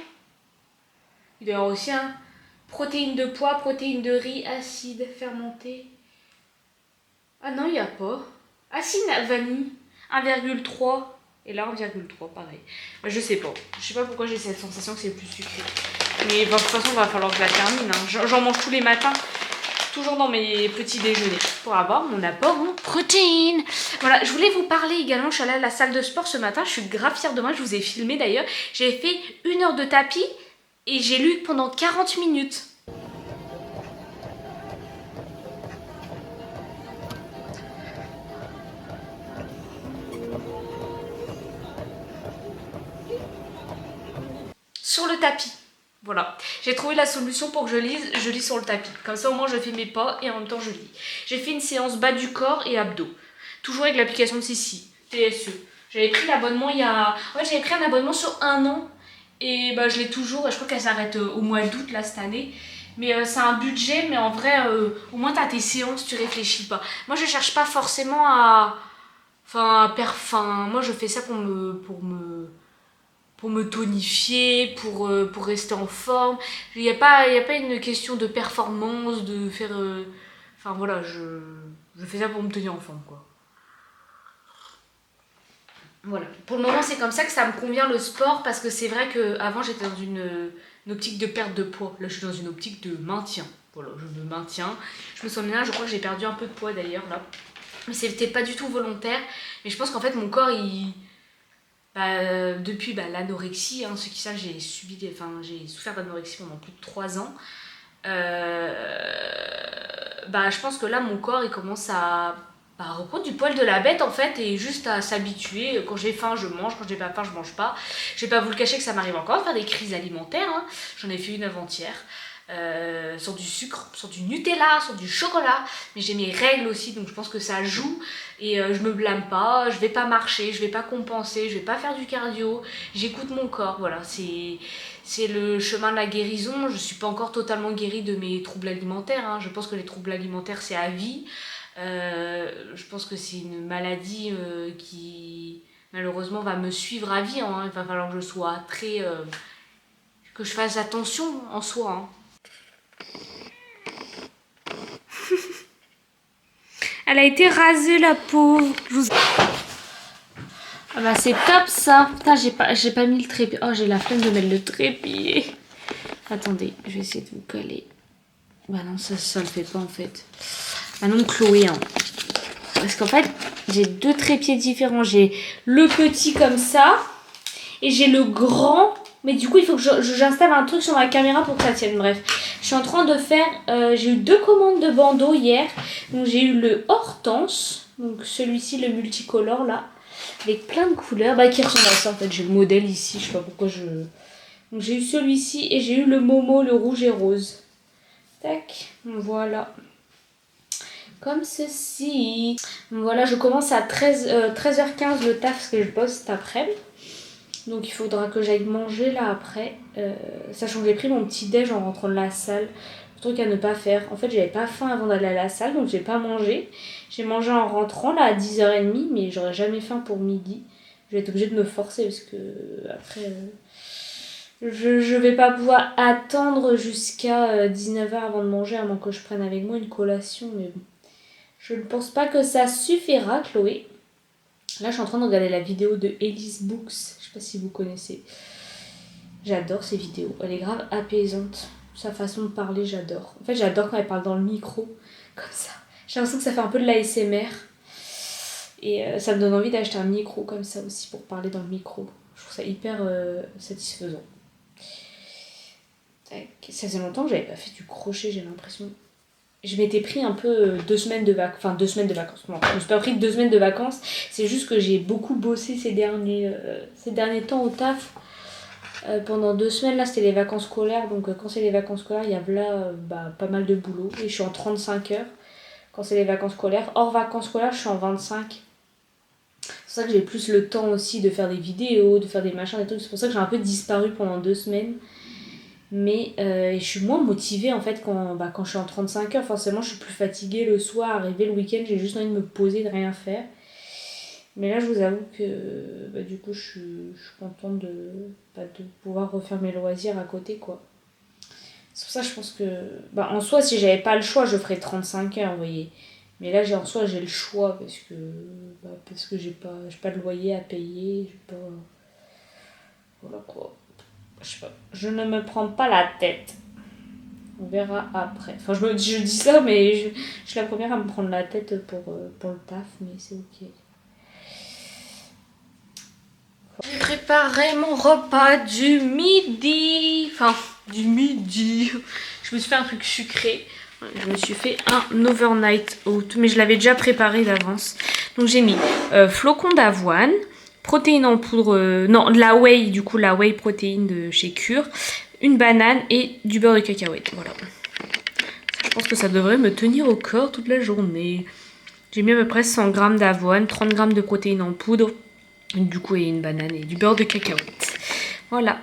Il doit y avoir aussi un protéines de pois, protéines de riz, acide, fermenté. Ah non il n'y a pas. Acide vanille. 1,3 et là 1,3 pareil. Mais je sais pas pourquoi j'ai cette sensation que c'est plus sucré. Mais de toute façon il va falloir que je la termine. Hein. J'en mange tous les matins, toujours dans mes petits déjeuners, pour avoir mon apport en protéines. Voilà, je voulais vous parler également, je suis allée à la salle de sport ce matin, je suis grave fière de moi, je vous ai filmé d'ailleurs. J'ai fait 1 heure de tapis et j'ai lu pendant 40 minutes. Sur le tapis. Voilà, j'ai trouvé la solution pour que je lis sur le tapis. Comme ça au moins je fais mes pas et en même temps je lis. J'ai fait une séance bas du corps et abdos. Toujours avec l'application de Sissi, TSE. J'avais pris l'abonnement j'avais pris un abonnement sur 1 an. Et bah je l'ai toujours, je crois qu'elle s'arrête au mois d'août là cette année. Mais c'est un budget, mais en vrai, au moins t'as tes séances, tu réfléchis pas. Moi je cherche pas forcément moi je fais ça pour me tonifier, pour rester en forme. Il n'y a pas une question de performance, de faire... Enfin voilà, je fais ça pour me tenir en forme quoi. Voilà, pour le moment c'est comme ça que ça me convient le sport, parce que c'est vrai qu'avant j'étais dans une optique de perte de poids. Là je suis dans une optique de maintien. Voilà, je me maintiens. Je me sens bien, je crois que j'ai perdu un peu de poids d'ailleurs là. Mais c'était pas du tout volontaire. Mais je pense qu'en fait mon corps depuis l'anorexie, hein, ceux qui savent, j'ai souffert d'anorexie pendant plus de 3 ans. Je pense que là mon corps il commence à reprendre du poil de la bête en fait, et juste à s'habituer. Quand j'ai faim je mange, quand j'ai pas faim je mange pas. Je vais pas vous le cacher que ça m'arrive encore de faire des crises alimentaires, hein. J'en ai fait une avant-hier. sur du sucre, sur du Nutella, sur du chocolat. Mais j'ai mes règles aussi, donc je pense que ça joue. Et je me blâme pas, je vais pas marcher, je vais pas compenser, je vais pas faire du cardio. J'écoute mon corps, voilà. C'est le chemin de la guérison. Je suis pas encore totalement guérie de mes troubles alimentaires, hein. Je pense que les troubles alimentaires, c'est à vie. Je pense que c'est une maladie qui malheureusement va me suivre à vie, hein. Il va falloir que je sois très... que je fasse attention en soi, hein. Elle a été rasée, la pauvre. Ah bah c'est top ça. Putain, j'ai pas mis le trépied. Oh, j'ai la flemme de mettre le trépied. Attendez, je vais essayer de vous coller. Bah non, ça le fait pas en fait. Ah non, Chloé, hein. Parce qu'en fait, j'ai deux trépieds différents. J'ai le petit comme ça et j'ai le grand. Mais du coup, il faut que j'installe un truc sur ma caméra pour que ça tienne. Bref, je suis en train de faire... j'ai eu 2 commandes de bandeaux hier. Donc j'ai eu le Hortense. Donc celui-ci, le multicolore là. Avec plein de couleurs. Bah qui ressemble à ça en fait. J'ai le modèle ici. Je sais pas pourquoi je... Donc j'ai eu celui-ci et j'ai eu le Momo, le rouge et rose. Tac. Voilà. Comme ceci. Donc voilà, je commence à 13h15 le taf parce que je bosse cet après-midi. Donc il faudra que j'aille manger là après. Sachant que j'ai pris mon petit déj en rentrant de la salle. Le truc à ne pas faire. En fait, j'avais pas faim avant d'aller à la salle, donc j'ai pas mangé. J'ai mangé en rentrant là à 10h30, mais j'aurais jamais faim pour midi. Je vais être obligée de me forcer parce que après... je vais pas pouvoir attendre jusqu'à 19h avant de manger, à moins que je prenne avec moi une collation. Mais bon, je ne pense pas que ça suffira, Chloé. Là, je suis en train de regarder la vidéo de Elise Books. Je sais pas si vous connaissez. J'adore ces vidéos. Elle est grave apaisante. Sa façon de parler, j'adore. En fait, j'adore quand elle parle dans le micro. Comme ça. J'ai l'impression que ça fait un peu de l'ASMR. Et ça me donne envie d'acheter un micro comme ça aussi pour parler dans le micro. Je trouve ça hyper satisfaisant. Ça faisait longtemps que j'avais pas fait du crochet, j'ai l'impression. Je m'étais pris un peu 2 semaines de vacances. Enfin, 2 semaines de vacances. Non, je me suis pas pris 2 semaines de vacances. C'est juste que j'ai beaucoup bossé ces derniers temps au taf. Pendant 2 semaines, là, c'était les vacances scolaires. Donc, quand c'est les vacances scolaires, il y a là pas mal de boulot. Et je suis en 35 heures. Quand c'est les vacances scolaires. Hors vacances scolaires, je suis en 25. C'est pour ça que j'ai plus le temps aussi de faire des vidéos, de faire des machins, des trucs. C'est pour ça que j'ai un peu disparu pendant 2 semaines. Mais je suis moins motivée en fait quand je suis en 35 heures. Forcément, je suis plus fatiguée le soir. Arrivé le week-end, j'ai juste envie de me poser, de rien faire. Mais là, je vous avoue que du coup, je suis contente de pouvoir refaire mes loisirs à côté, quoi. C'est pour ça que je pense que... en soi, si j'avais pas le choix, je ferais 35 heures, vous voyez. Mais là, en soi, j'ai le choix parce que j'ai pas de loyer à payer. J'ai pas... Voilà, quoi. Je sais pas, je ne me prends pas la tête. On verra après. Enfin, je dis ça, mais je suis la première à me prendre la tête pour le taf, mais c'est ok. J'ai préparé mon repas du midi. Enfin, du midi. Je me suis fait un truc sucré. Je me suis fait un overnight oat, mais je l'avais déjà préparé d'avance. Donc j'ai mis flocons d'avoine, protéines en poudre, de la whey, du coup la whey protéine de chez Cure, une banane et du beurre de cacahuète. Voilà. Je pense que ça devrait me tenir au corps toute la journée. J'ai mis à peu près 100 g d'avoine, 30 g de protéines en poudre, du coup et une banane et du beurre de cacahuète. Voilà.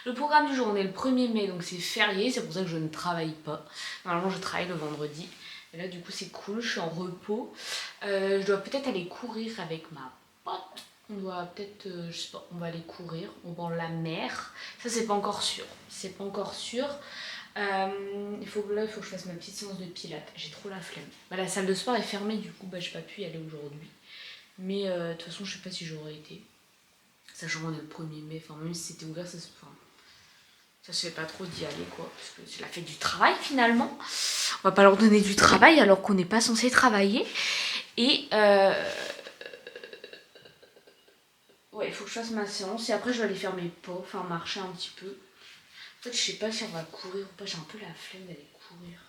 Le programme du jour, on est le 1er mai, donc c'est férié, c'est pour ça que je ne travaille pas. Normalement, je travaille le vendredi. Et là, du coup, c'est cool, je suis en repos. Je dois peut-être aller courir avec ma pote. On doit peut-être, je sais pas, on va aller courir au bord de la mer. Ça, c'est pas encore sûr. C'est pas encore sûr. Il faut que je fasse ma petite séance de pilates. J'ai trop la flemme. La salle de sport est fermée, du coup, j'ai pas pu y aller aujourd'hui. Mais de toute façon, je sais pas si j'aurais été. Sachant qu'on est le 1er mai, enfin, même si c'était ouvert, ça se fait pas trop d'y aller, quoi, parce que c'est la fête du travail finalement. On va pas leur donner du travail alors qu'on n'est pas censé travailler. Et ouais, il faut que je fasse ma séance et après je vais aller faire mes pas, enfin marcher un petit peu. En fait, je sais pas si on va courir ou pas, j'ai un peu la flemme d'aller courir.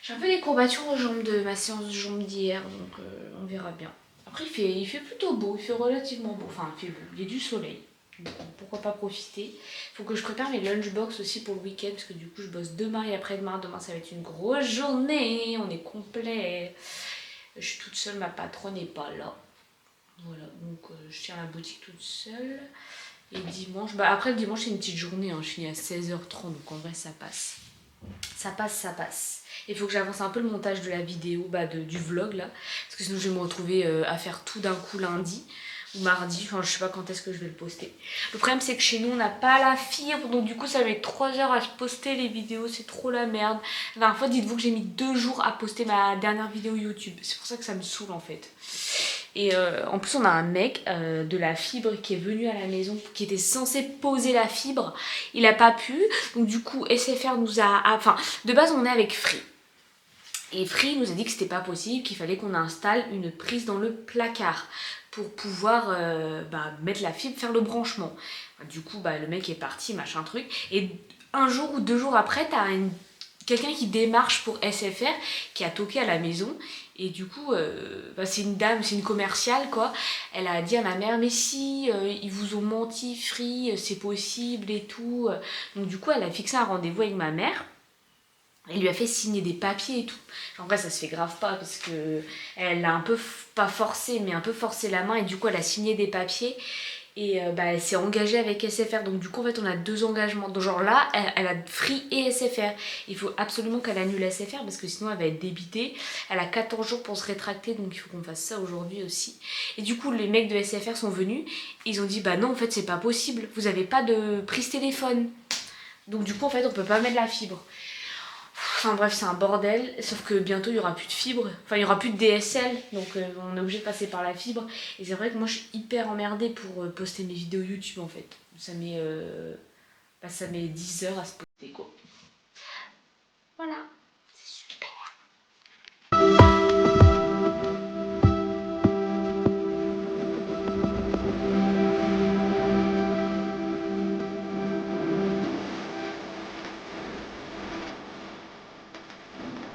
J'ai un peu des courbatures aux jambes de ma séance de jambes d'hier, donc on verra bien. Après il fait plutôt beau, il fait relativement beau, enfin il fait beau, il y a du soleil. Donc, pourquoi pas profiter. Faut que je prépare mes lunchbox aussi pour le week-end parce que du coup je bosse demain et après-demain. Demain ça va être une grosse journée, on est complet. Je suis toute seule, ma patronne n'est pas là. Voilà, donc je tiens la boutique toute seule. Et dimanche, après le dimanche c'est une petite journée, hein. Je finis à 16h30 donc en vrai ça passe. Ça passe. Il faut que j'avance un peu le montage de la vidéo, du vlog là. Parce que sinon je vais me retrouver à faire tout d'un coup lundi ou mardi. Enfin je sais pas quand est-ce que je vais le poster. Le problème c'est que chez nous on n'a pas la fibre. Donc du coup ça met 3 heures à se poster les vidéos. C'est trop la merde. La dernière fois dites-vous que j'ai mis 2 jours à poster ma dernière vidéo YouTube. C'est pour ça que ça me saoule en fait. Et en plus on a un mec de la fibre qui est venu à la maison, qui était censé poser la fibre. Il a pas pu, donc du coup SFR nous a... Enfin, de base on est avec Free. Et Free nous a dit que c'était pas possible, qu'il fallait qu'on installe une prise dans le placard pour pouvoir mettre la fibre, faire le branchement. Du coup le mec est parti, machin truc. Et un jour ou 2 jours après, t'as quelqu'un qui démarche pour SFR qui a toqué à la maison et du coup c'est une dame, c'est une commerciale quoi, elle a dit à ma mère mais si ils vous ont menti Free, c'est possible et tout, donc du coup elle a fixé un rendez-vous avec ma mère. Elle lui a fait signer des papiers et tout. En vrai ça se fait grave pas parce que elle a un peu, pas forcé mais un peu forcé la main et du coup elle a signé des papiers. Et elle s'est engagée avec SFR. Donc du coup en fait on a 2 engagements. Donc genre là elle a Free et SFR. Il faut absolument qu'elle annule SFR parce que sinon elle va être débitée. Elle a 14 jours pour se rétracter. Donc il faut qu'on fasse ça aujourd'hui aussi. Et du coup les mecs de SFR sont venus. Ils ont dit bah non en fait c'est pas possible. Vous avez pas de prise téléphone. Donc du coup en fait on peut pas mettre la fibre. Enfin bref, c'est un bordel, sauf que bientôt il n'y aura plus de fibre, enfin il n'y aura plus de DSL, donc on est obligé de passer par la fibre. Et c'est vrai que moi je suis hyper emmerdée pour poster mes vidéos YouTube en fait. Ça met 10 heures à se poster quoi. Voilà.